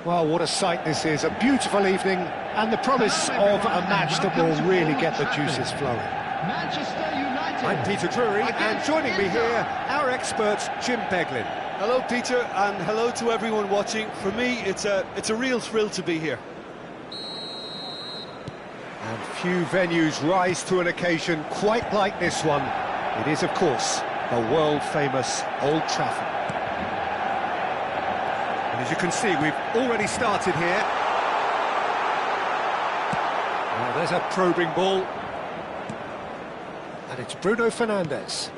Well, what a sight this is, a beautiful evening, and the promise of a match that will really get the juices flowing. Manchester United. I'm Peter Drury, and joining me here, our expert, Jim Beglin. Hello, Peter, and hello to everyone watching. For me, it's a real thrill to be here. And few venues rise to an occasion quite like this one. It is, of course, the world-famous Old Trafford. And as you can see, we've already started here. Now, there's a probing ball. And it's Bruno Fernandes.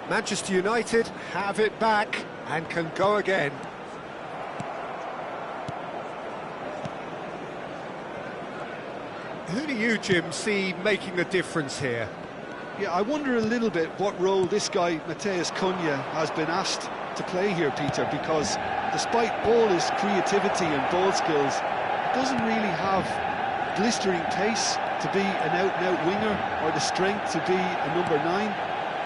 Manchester United have it back and can go again. Who do you, Jim, see making the difference here? Yeah, I wonder a little bit what role this guy, Matheus Cunha, has been asked to play here, Peter, because despite all his creativity and ball skills, he doesn't really have blistering pace to be an out-and-out winger or the strength to be a number 9.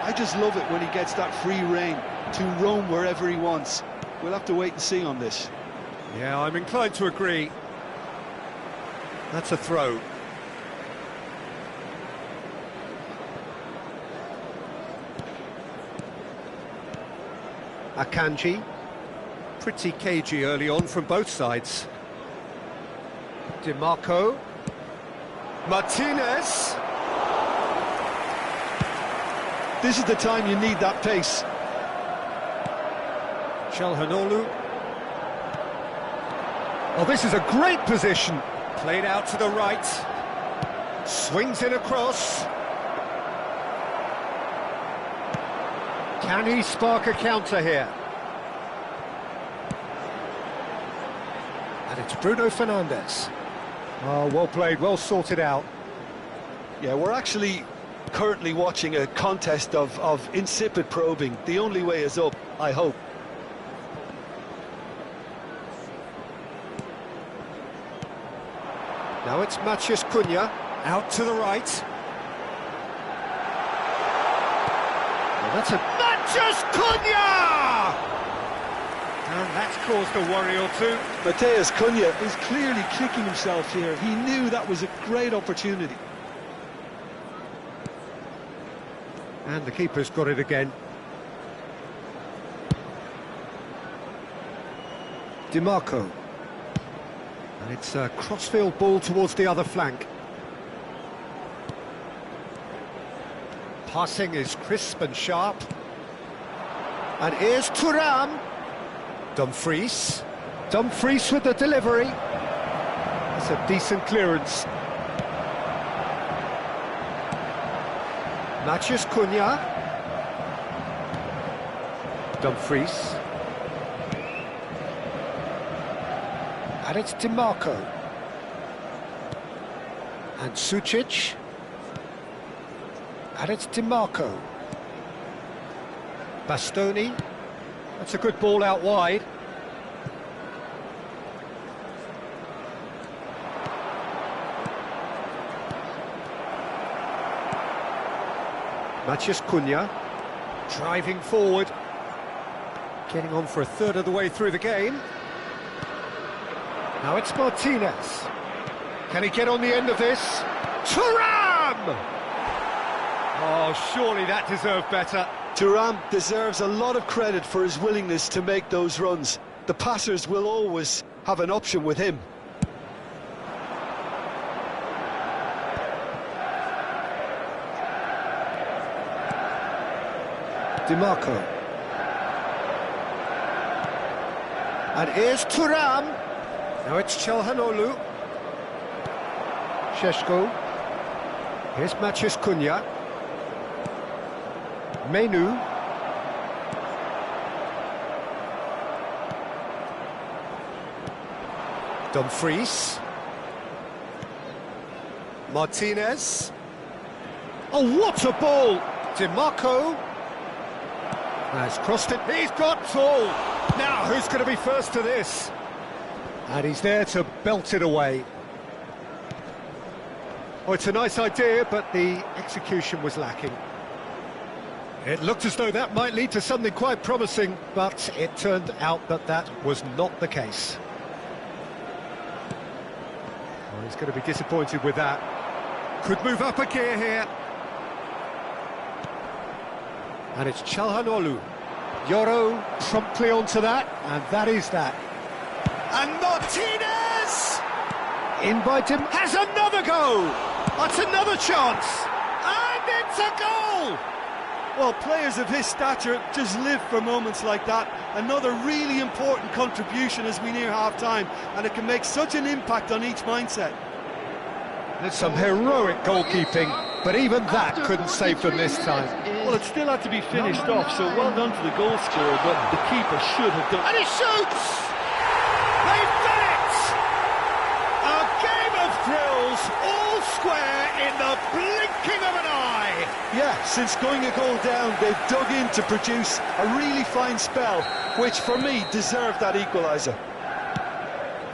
I just love it when he gets that free rein to roam wherever he wants. We'll have to wait and see on this. Yeah, I'm inclined to agree. That's a throw. Akanji, pretty cagey early on from both sides. DiMarco, Martinez. This is the time you need that pace. Çalhanoğlu. Oh, this is a great position. Played out to the right. Swings it across. Can he spark a counter here? And it's Bruno Fernandes. Oh, well played, well sorted out. Yeah, we're actually currently watching a contest of insipid probing. The only way is up, I hope. Now it's Matheus Cunha, out to the right. Well, that's a Matheus Cunha! And that's caused a worry or two. Matheus Cunha is clearly kicking himself here. He knew that was a great opportunity. And the keeper's got it again. DiMarco. And it's a crossfield ball towards the other flank. Passing is crisp and sharp. And here's Thuram. Dumfries. Dumfries with the delivery. It's a decent clearance. Matches Cunha. Dumfries. And it's DiMarco. And Sucic. And it's DiMarco. Bastoni. That's a good ball out wide. Matches Cunha. Driving forward. Getting on for a third of the way through the game. Now it's Martinez. Can he get on the end of this? Thuram! Oh, surely that deserved better. Thuram deserves a lot of credit for his willingness to make those runs. The passers will always have an option with him. DiMarco. And here's Thuram. Now it's Çalhanoğlu. Šeško. Here's Matches Cunha. Menu. Dumfries. Martinez. Oh, what a ball! DiMarco. Has crossed it. He's got tall. Now, who's going to be first to this? And he's there to belt it away. Oh, it's a nice idea, but the execution was lacking. It looked as though that might lead to something quite promising, but it turned out that that was not the case. Oh, he's going to be disappointed with that. Could move up a gear here. And it's Çalhanoğlu. Yoro promptly onto that, and that is that. And Martinez! In by Tim, has another go! That's another chance! And it's a goal! Well, players of his stature just live for moments like that. Another really important contribution as we near half-time, and it can make such an impact on each mindset. There's some heroic goalkeeping, but even that couldn't save them this time. Well, it still had to be finished off, so well done to the goal scorer, but the keeper should have done... And he shoots! They've done it! A game of thrills, all square in the blinking of an eye! Yeah, since going a goal down, they've dug in to produce a really fine spell, which for me deserved that equaliser.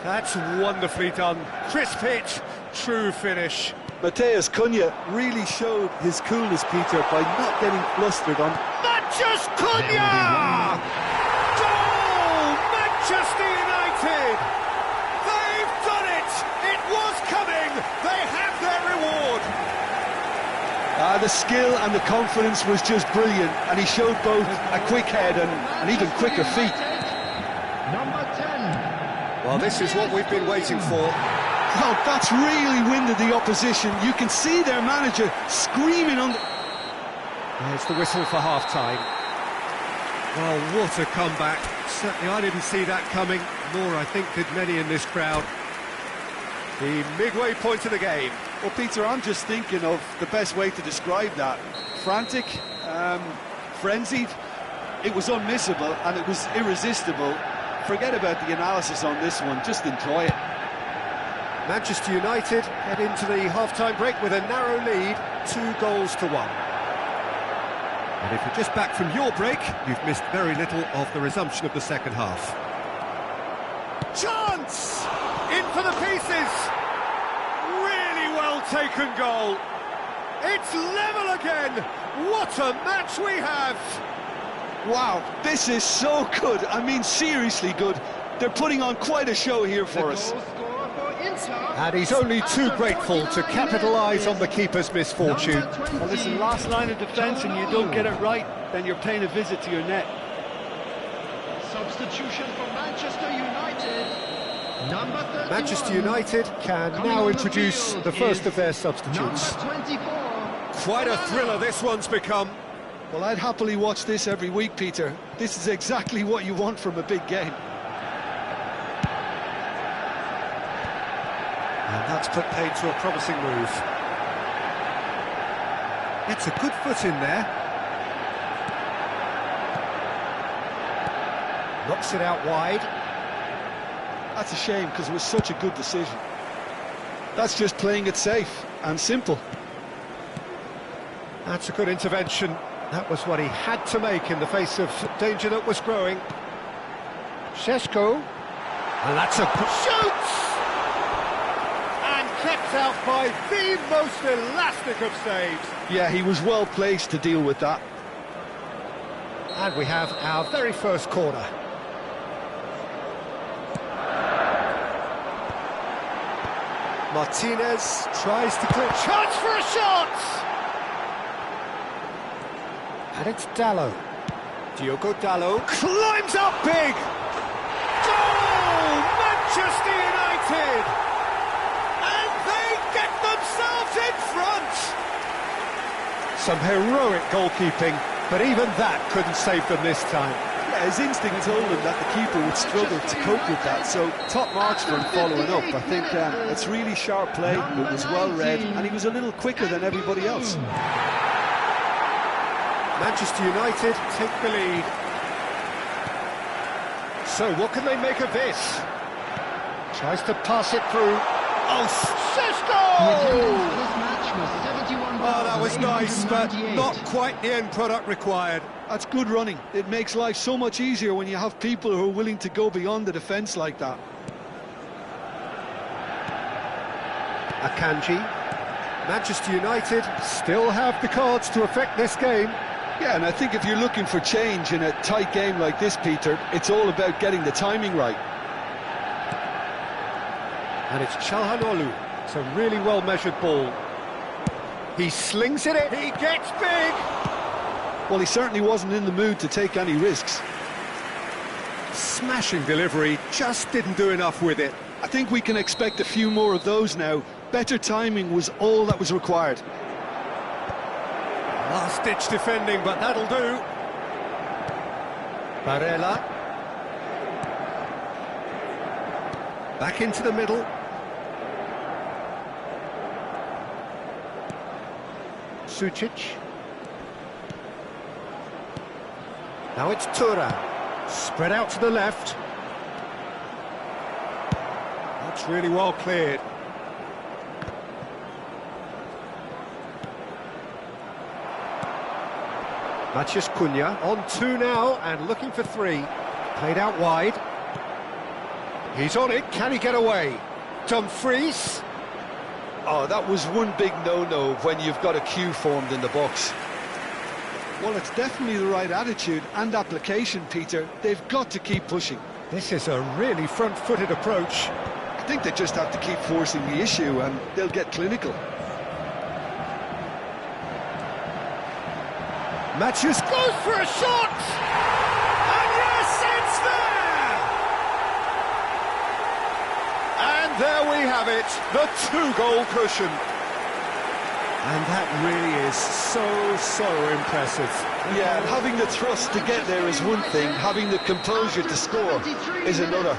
That's wonderfully done. Crisp hit, true finish. Matheus Cunha really showed his coolness, Peter, by not getting flustered on... Matches Cunha! Goal! Manchester United! They've done it! It was coming! They have their reward! The skill and the confidence was just brilliant, and he showed both a quick head and even quicker feet. Number 10. Well, this is what we've been waiting for. Oh, that's really winded the opposition. You can see their manager screaming on the... There's the whistle for half-time. Oh, what a comeback. Certainly I didn't see that coming, nor I think did many in this crowd. The midway point of the game. Well, Peter, I'm just thinking of the best way to describe that. Frantic, frenzied. It was unmissable and it was irresistible. Forget about the analysis on this one, just enjoy it. Manchester United head into the half-time break with a narrow lead, 2-1. And if you're just back from your break, you've missed very little of the resumption of the second half. Chance! In for the pieces! Really well taken goal. It's level again! What a match we have! Wow, this is so good. I mean, seriously good. They're putting on quite a show here for us. And he's only too grateful to capitalise on the keeper's misfortune. Well, listen, last line of defence and you don't get it right, then you're paying a visit to your net. Substitution for Manchester United. Number 31. Manchester United can now introduce the first of their substitutes. Number 24. Quite a thriller this one's become. Well, I'd happily watch this every week, Peter. This is exactly what you want from a big game. And that's put paid to a promising move. It's a good foot in there. Knocks it out wide. That's a shame, because it was such a good decision. That's just playing it safe and simple. That's a good intervention. That was what he had to make in the face of danger that was growing. Šeško. And that's a good shoot! And kept out by the most elastic of saves. Yeah, he was well placed to deal with that. And we have our very first corner. Martinez tries to clear. Chance for a shot! And it's Dalot. Diogo Dalot climbs up big! Goal! Manchester United! And they get themselves in front! Some heroic goalkeeping, but even that couldn't save them this time. Yeah, his instinct told him that the keeper would struggle to cope with that, so top marks for him following up. I think it's really sharp play, it was well read, and he was a little quicker than everybody else. Manchester United take the lead. So what can they make of this? Tries to pass it through. Oh, Šeško! Oh, that was nice, but not quite the end product required. That's good running. It makes life so much easier when you have people who are willing to go beyond the defence like that. Akanji. Manchester United still have the cards to affect this game. Yeah, and I think if you're looking for change in a tight game like this, Peter, it's all about getting the timing right. And it's Çalhanoğlu. It's a really well-measured ball. He slings it in. He gets big! Well, he certainly wasn't in the mood to take any risks. Smashing delivery, just didn't do enough with it. I think we can expect a few more of those now. Better timing was all that was required. Last-ditch defending, but that'll do. Barella. Back into the middle. Sučić. Now it's Tura. Spread out to the left. That's really well cleared. Matheus Cunha on two now and looking for three. Played out wide. He's on it. Can he get away? Dumfries. Oh, that was one big no-no when you've got a queue formed in the box. Well, it's definitely the right attitude and application, Peter. They've got to keep pushing. This is a really front-footed approach. I think they just have to keep forcing the issue and they'll get clinical. Matheus goes for a shot! And yes, it's there! And there we have it, the two-goal cushion. And that really is so impressive. Yeah, and having the thrust to get there is one thing, having the composure to score is another.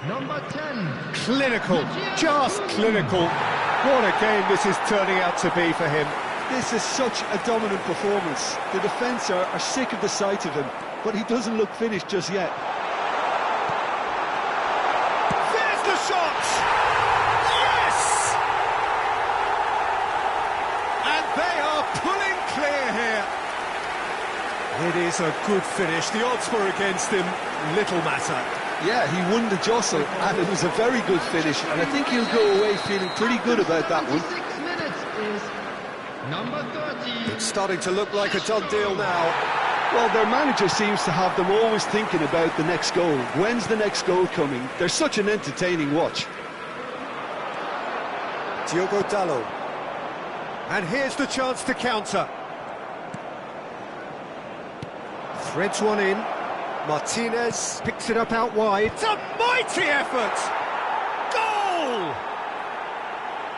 Number 10. Clinical, just clinical. What a game this is turning out to be for him. This is such a dominant performance. The defence are sick of the sight of him, but he doesn't look finished just yet. There's the shot! Yes! And they are pulling clear here. It is a good finish. The odds were against him. Little matter. Yeah, he won the jostle, and it was a very good finish, and I think he'll go away feeling pretty good about that one. 6 minutes is number 30. It's starting to look like a done deal now. Well, their manager seems to have them always thinking about the next goal. When's the next goal coming? They're such an entertaining watch. Diogo Dalot. And here's the chance to counter. Threads one in. Martinez picks it up out wide. It's a mighty effort! Goal!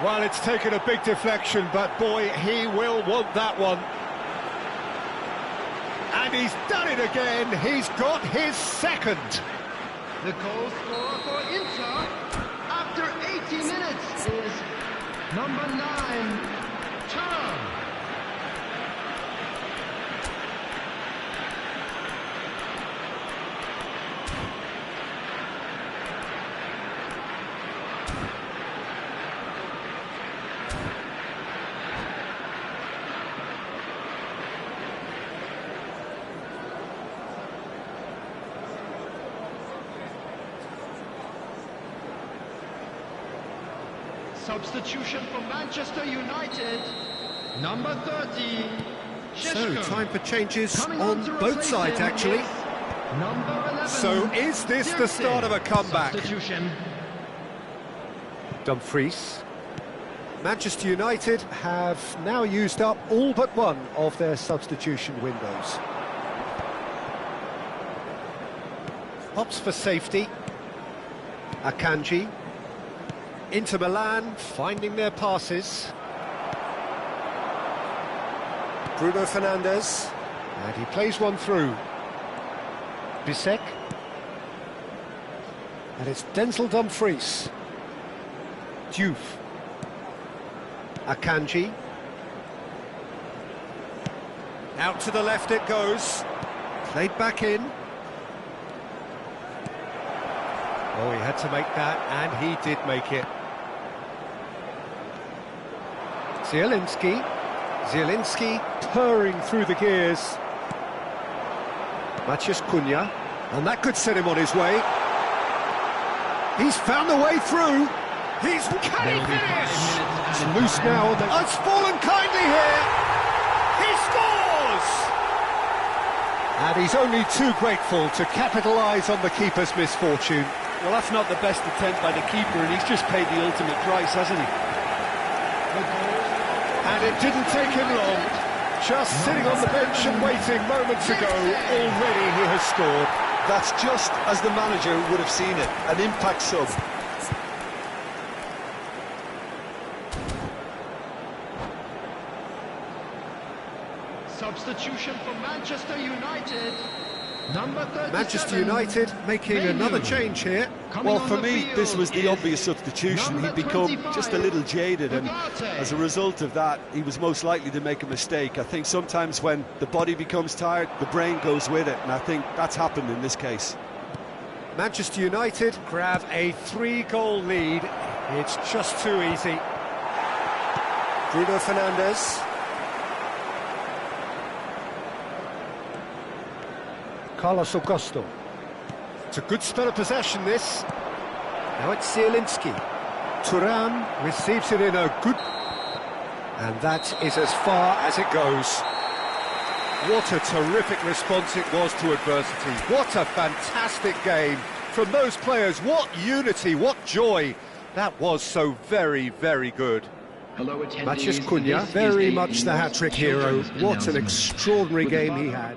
Well, it's taken a big deflection, but boy, he will want that one. And he's done it again. He's got his second. The goal scorer for Inter after 80 minutes is number 9, Tom. Substitution for Manchester United, number 30, So, Shishko. time for changes Coming on to both replace sides, him actually. is number 11, So, is this the start of a comeback? Substitution. Dumfries. Manchester United have now used up all but one of their substitution windows. Opts for safety. Akanji. Inter Milan finding their passes. Bruno Fernandes. And he plays one through. Bisek. And it's Denzel Dumfries. Diouf. Akanji. Out to the left it goes. Played back in. Oh, he had to make that, and he did make it. Zielinski. Zielinski purring through the gears. Maciej Cunha. And that could set him on his way. He's found the way through. He's can he finish? It's loose now. It's fallen kindly here. He scores! And he's only too grateful to capitalise on the keeper's misfortune. Well, that's not the best attempt by the keeper, and he's just paid the ultimate price, hasn't he? And it didn't take him long. Just sitting on the bench and waiting moments ago, already he has scored. That's just as the manager would have seen it, an impact sub. Substitution for Manchester United, number 37. Manchester United making another change here. Well, for me, this was the obvious substitution. He'd become just a little jaded, and as a result of that, he was most likely to make a mistake. I think sometimes when the body becomes tired, the brain goes with it, and I think that's happened in this case. Manchester United grab a 3-goal lead. It's just too easy. Bruno Fernandes. Carlos Augusto. It's a good spell of possession, this. Now it's Zielinski. Thuram receives it in a good... And that is as far as it goes. What a terrific response it was to adversity. What a fantastic game from those players. What unity, what joy. That was so very, very good. Maciej Cunha, very much the hat-trick hero. What an extraordinary game he had.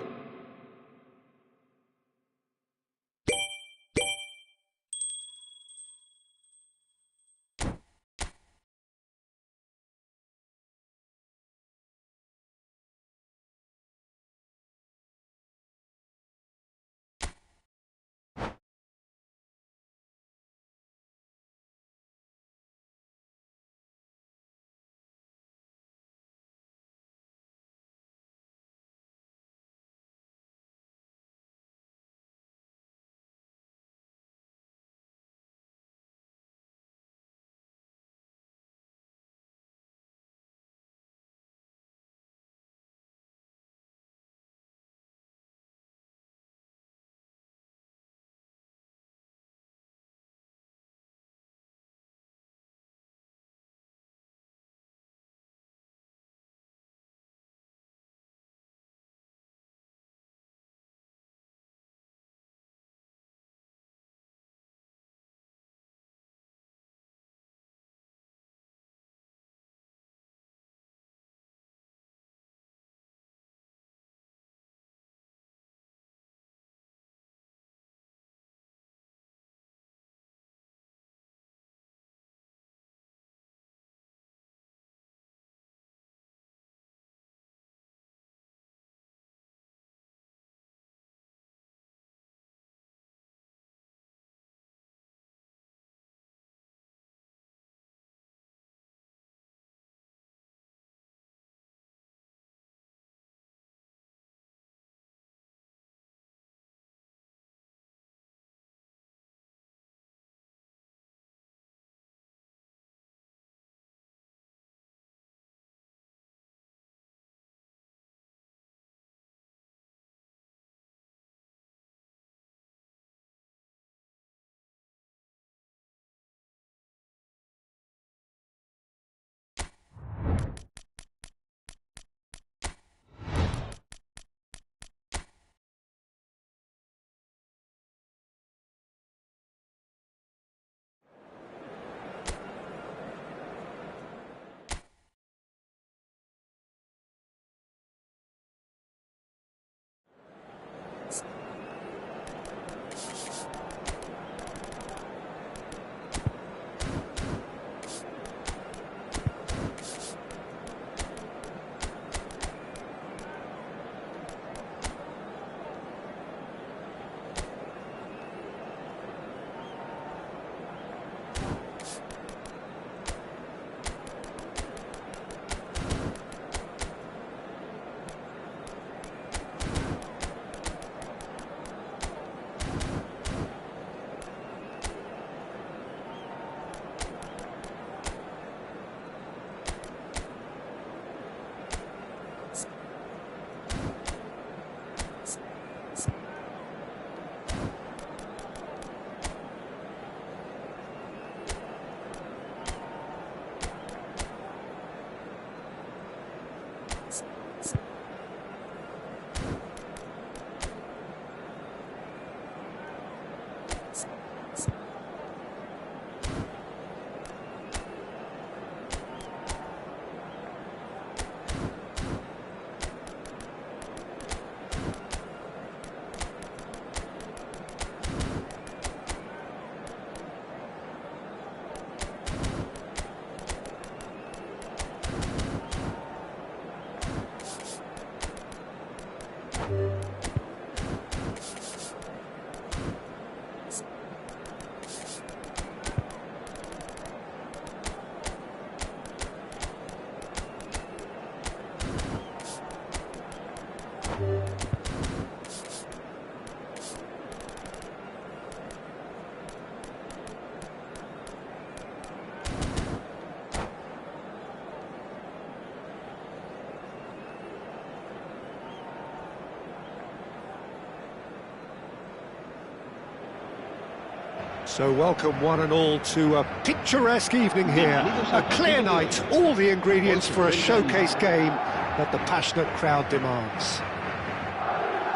So welcome one and all to a picturesque evening here, a clear night, all the ingredients for a showcase game that the passionate crowd demands.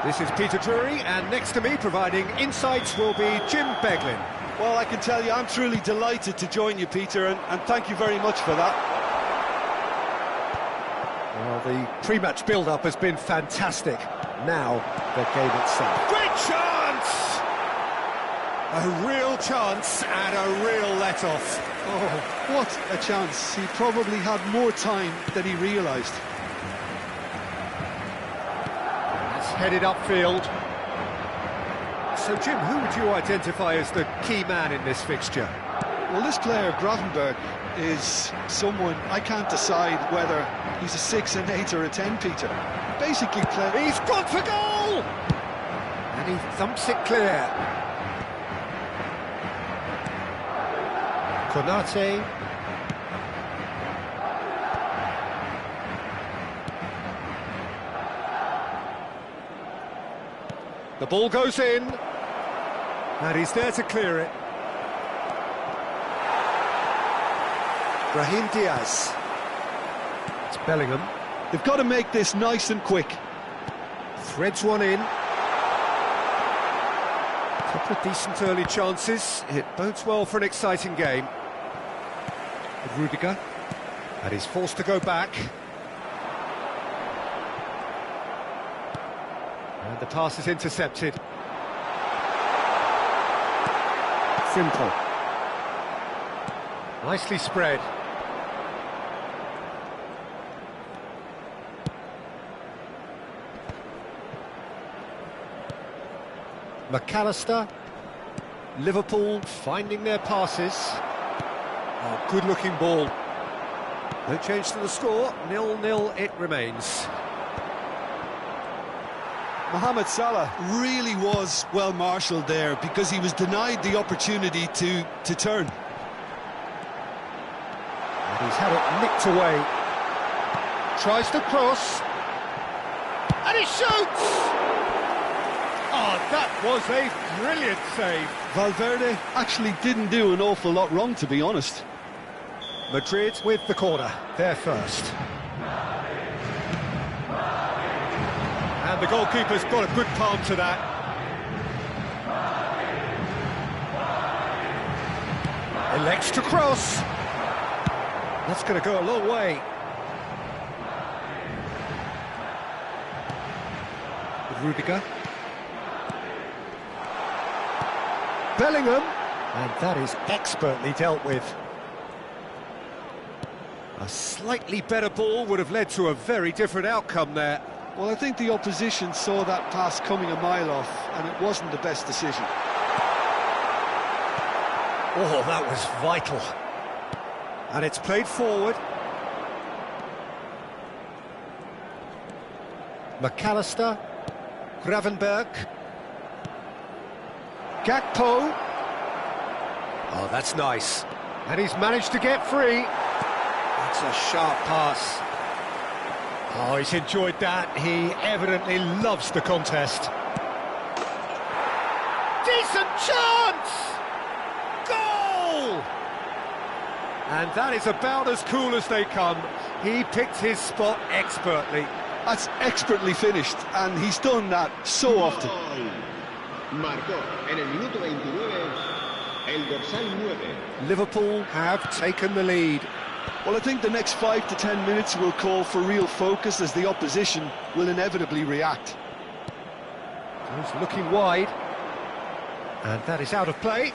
This is Peter Drury, and next to me providing insights will be Jim Beglin. Well, I can tell you I'm truly delighted to join you, Peter, and thank you very much for that. Well, the pre-match build-up has been fantastic. Now, the game itself. Great chance! A real chance and a real let-off. Oh, what a chance. He probably had more time than he realised. That's headed upfield. So, Jim, who would you identify as the key man in this fixture? Well, this player, Gravenberg, is someone I can't decide whether he's a 6, an 8 or a 10, Peter. Basically, he's gone for goal! And he thumps it clear. Konate. The ball goes in. And he's there to clear it. Brahim Diaz. It's Bellingham. They've got to make this nice and quick. Threads one in. Couple of decent early chances. It bodes well for an exciting game. Rudiger. And he's forced to go back. And the pass is intercepted. Simple. Nicely spread. McAllister. Liverpool finding their passes. Oh, good-looking ball. No change to the score. 0-0 it remains. Mohamed Salah really was well marshalled there because he was denied the opportunity to turn. And he's had it nicked away. Tries to cross. And he shoots! Oh, that was a brilliant save. Valverde actually didn't do an awful lot wrong, to be honest. Madrid with the corner, they're first. And the goalkeeper's got a good palm to that. Elects to cross. That's going to go a long way. Rudiger. Bellingham. And that is expertly dealt with. A slightly better ball would have led to a very different outcome there. Well, I think the opposition saw that pass coming a mile off, and it wasn't the best decision. Oh, that was vital. And it's played forward. McAllister. Gravenberg. Gakpo. Oh, that's nice. And he's managed to get free. That's a sharp pass. Oh, he's enjoyed that. He evidently loves the contest. Decent chance! Goal! And that is about as cool as they come. He picked his spot expertly. That's expertly finished, and he's done that so often. Marcó en el minuto 29 el dorsal 9. Liverpool have taken the lead. Well, I think the next 5 to 10 minutes will call for real focus as the opposition will inevitably react. He's looking wide, and that is out of play.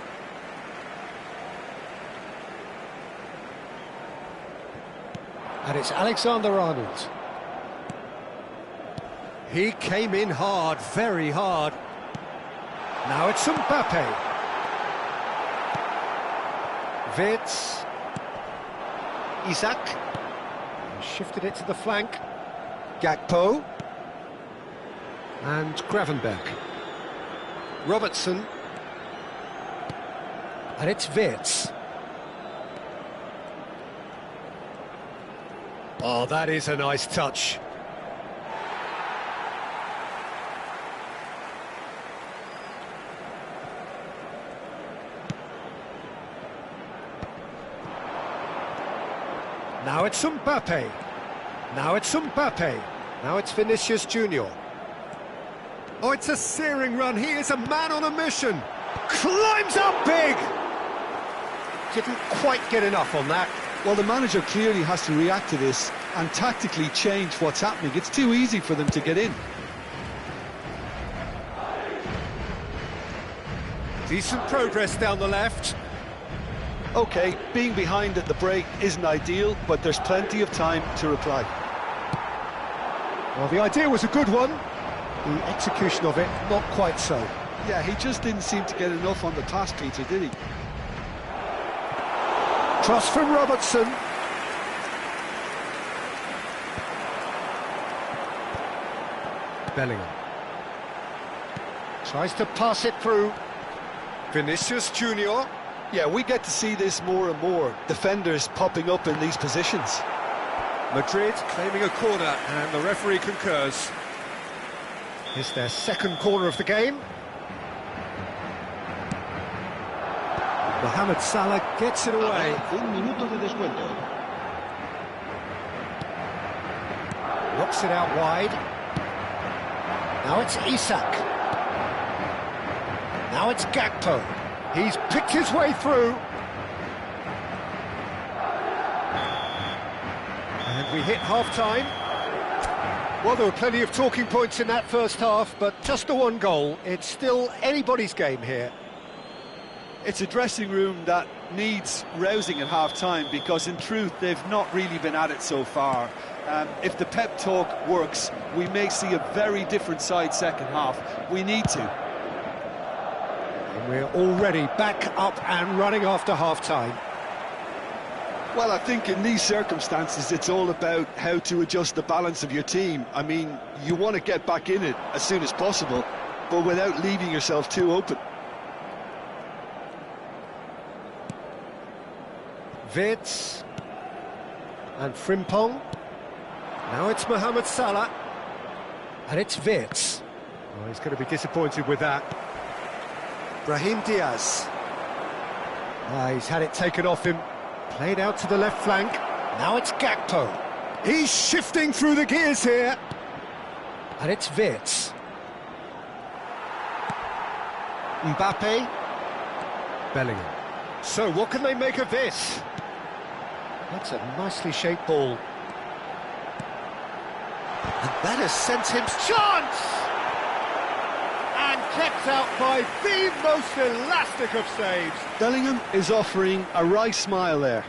And it's Alexander-Arnold. He came in hard, very hard. Now it's Mbappe. Wirtz. Isak. Shifted it to the flank. Gakpo. And Gravenberch. Robertson. And it's Wirtz. Oh, that is a nice touch. Now it's Mbappe. Now it's Mbappe. Now it's Vinicius Junior. Oh, it's a searing run. He is a man on a mission. Climbs up big. Didn't quite get enough on that. Well, the manager clearly has to react to this and tactically change what's happening. It's too easy for them to get in. Decent progress down the left. OK, being behind at the break isn't ideal, but there's plenty of time to reply. Well, the idea was a good one. The execution of it, not quite so. Yeah, he just didn't seem to get enough on the pass, Peter, did he? Cross from Robertson. Bellingham. Tries to pass it through. Vinicius Junior. Yeah, we get to see this more and more. Defenders popping up in these positions. Madrid claiming a corner, and the referee concurs. It's their second corner of the game. Mohamed Salah gets it away. Un minuto de descuento. Knocks it out wide. Now it's Isak. Now it's Gakpo. He's picked his way through. And we hit half-time. Well, there were plenty of talking points in that first half, but just the one goal. It's still anybody's game here. It's a dressing room that needs rousing at half-time because, in truth, they've not really been at it so far. If the pep talk works, we may see a very different side second half. We need to. And we're already back up and running after half-time. Well, I think in these circumstances, it's all about how to adjust the balance of your team. I mean, you want to get back in it as soon as possible, but without leaving yourself too open. Wirtz and Frimpong. Now it's Mohamed Salah, and it's Wirtz. Oh, he's going to be disappointed with that. Brahim Diaz. He's had it taken off him. Played out to the left flank. Now it's Gakpo. He's shifting through the gears here, and it's Wirtz. Mbappe. Bellingham. So what can they make of this? That's a nicely shaped ball. And that has sent him chance! And kept out by the most elastic of saves. Bellingham is offering a wry smile there.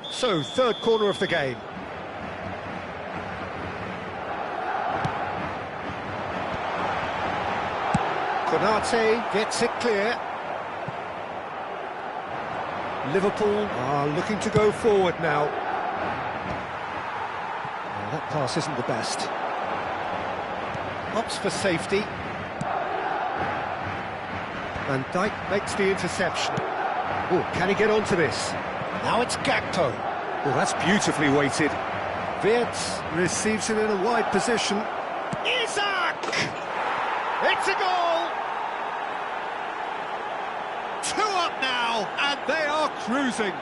So, third corner of the game. Konate gets it clear. Liverpool are looking to go forward now. Well, that pass isn't the best. Opts for safety. Van Dijk makes the interception. Oh, can he get onto this? Now it's Gakpo. Oh, that's beautifully weighted. Wirtz receives it in a wide position. Isak! It's a goal! 2 up now, and they are cruising.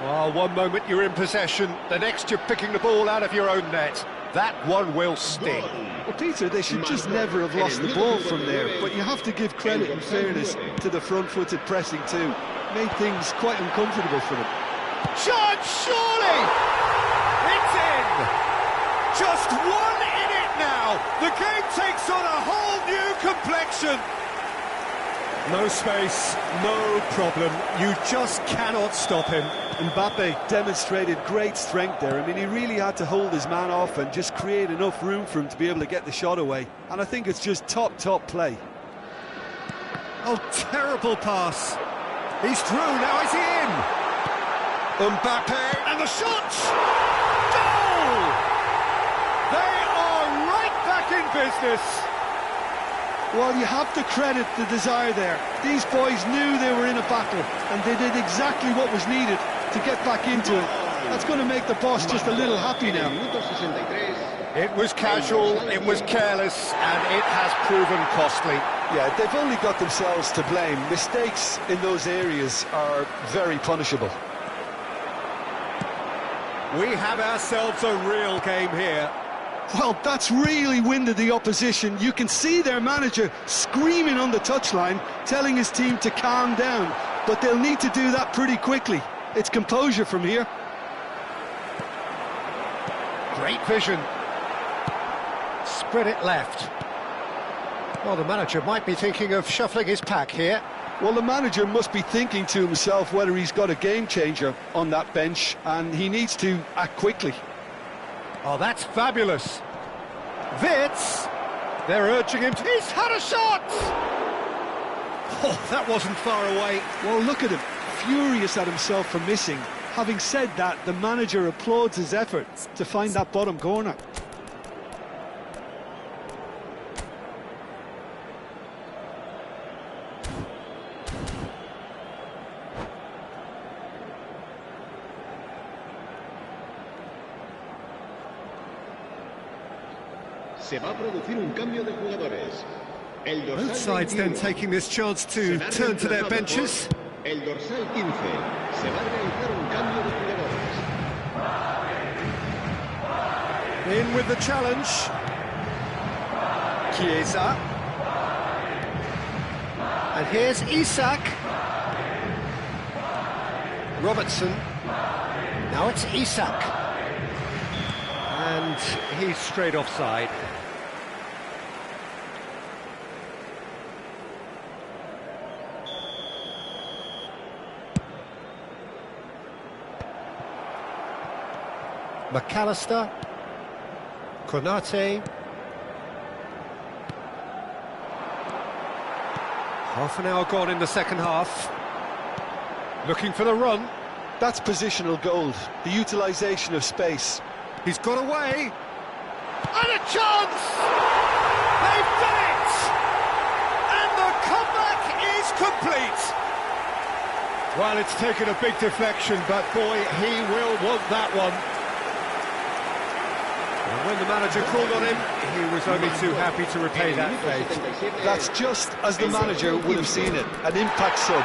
Well, one moment you're in possession, the next you're picking the ball out of your own net. That one will sting. Well, Peter, they should just never have lost the ball from there, but you have to give credit and fairness to the front-footed pressing too. Made things quite uncomfortable for them. Shot, surely! It's in! Just one in it now! The game takes on a whole new complexion! No space, no problem. You just cannot stop him. Mbappe demonstrated great strength there. I mean, he really had to hold his man off and just create enough room for him to be able to get the shot away. And I think it's just top play. Oh, terrible pass. He's through, now is he in? Mbappe, and the shot! Goal! They are right back in business. Well, you have to credit the desire there. These boys knew they were in a battle, and they did exactly what was needed to get back into it. That's going to make the boss just a little happy now. It was casual, it was careless, and it has proven costly. Yeah, they've only got themselves to blame. Mistakes in those areas are very punishable. We have ourselves a real game here. Well, that's really winded the opposition. You can see their manager screaming on the touchline, telling his team to calm down. But they'll need to do that pretty quickly. It's composure from here. Great vision. Spread it left. Well, the manager might be thinking of shuffling his pack here. Well, the manager must be thinking to himself whether he's got a game changer on that bench, and he needs to act quickly. Oh, that's fabulous. Witz, they're urging him to... He's had a shot! Oh, that wasn't far away. Well, look at him, furious at himself for missing. Having said that, the manager applauds his efforts to find that bottom corner. Se va a producir un cambio de jugadores. Both sides then taking this chance to turn to their benches. El dorsal 15. Se va a realizar un cambio de jugadores. In with the challenge. Chiesa. And here's Isak. Robertson. Now it's Isak. And he's straight offside. McAllister, Konate. Half an hour gone in the second half. Looking for the run. That's positional gold, the utilisation of space. He's got away. And a chance! They've done it! And the comeback is complete. Well, it's taken a big deflection, but boy, he will want that one. And when the manager called on him, he was only too happy to repay that fate. That's just as the manager would have seen it, an impact sub.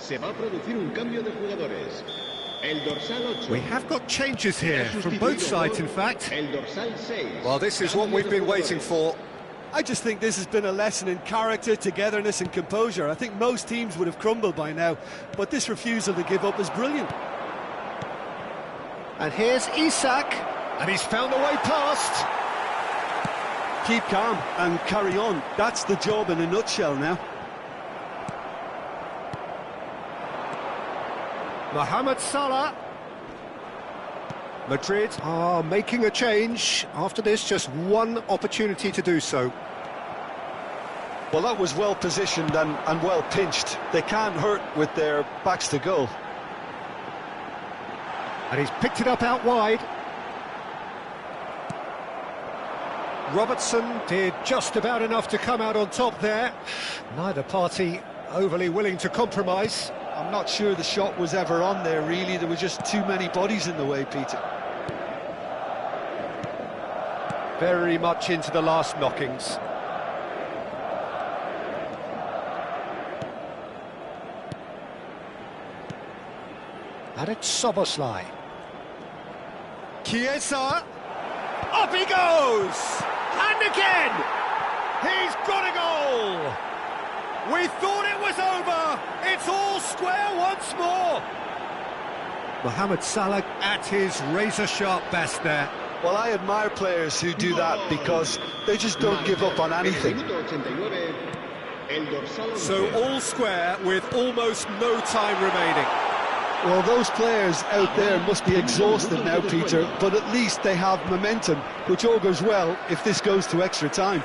Se va a producir un cambio de jugadores. El dorsal 8. We have got changes here from both sides, in fact. El dorsal 6. Well, this is what we've been waiting for. I just think this has been a lesson in character, togetherness and composure. I think most teams would have crumbled by now, but this refusal to give up is brilliant. And here's Isak, and he's found a way past. Keep calm and carry on. That's the job in a nutshell now. Mohamed Salah. Madrid are making a change. After this, just one opportunity to do so. Well, that was well positioned and well pinched. They can't hurt with their backs to goal. And he's picked it up out wide. Robertson did just about enough to come out on top there. Neither party overly willing to compromise. I'm not sure the shot was ever on there, really. There were just too many bodies in the way, Peter. Very much into the last knockings. And it's Soboslai. Chiesa. Up he goes! And again! He's got a goal! We thought it was over! It's all square once more! Mohamed Salah at his razor-sharp best there. Well, I admire players who do that because they just don't give up on anything. So all square with almost no time remaining. Well, those players out there must be exhausted now, Peter, but at least they have momentum, which augurs well if this goes to extra time.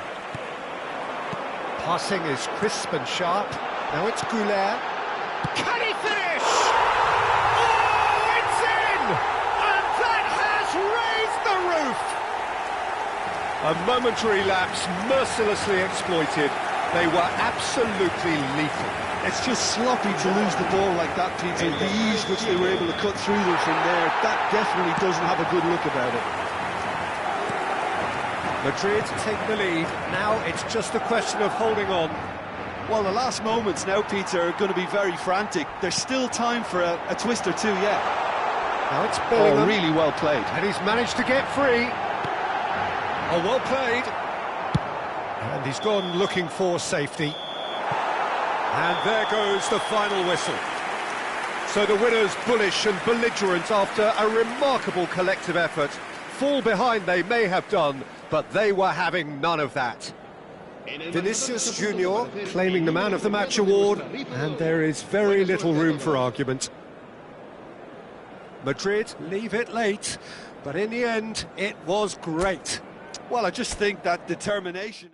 Passing is crisp and sharp. Now it's Goulet. Can he finish? Oh, it's in! And that has raised the roof! A momentary lapse mercilessly exploited. They were absolutely lethal. It's just sloppy to lose the ball like that, Peter. The ease which they were able to cut through them from there, that definitely doesn't have a good look about it. Madrid take the lead. Now it's just a question of holding on. Well, the last moments now, Peter, are going to be very frantic. There's still time for a twist or two yet. Now it's Bellingham. Oh, really well played. And he's managed to get free. Oh, well played. And he's gone looking for safety. And there goes the final whistle. So the winners, bullish and belligerent after a remarkable collective effort. Fall behind they may have done, but they were having none of that. Vinicius Junior claiming the Man of the Match award, and there is very little room for argument. Madrid leave it late, but in the end, it was great. Well, I just think that determination...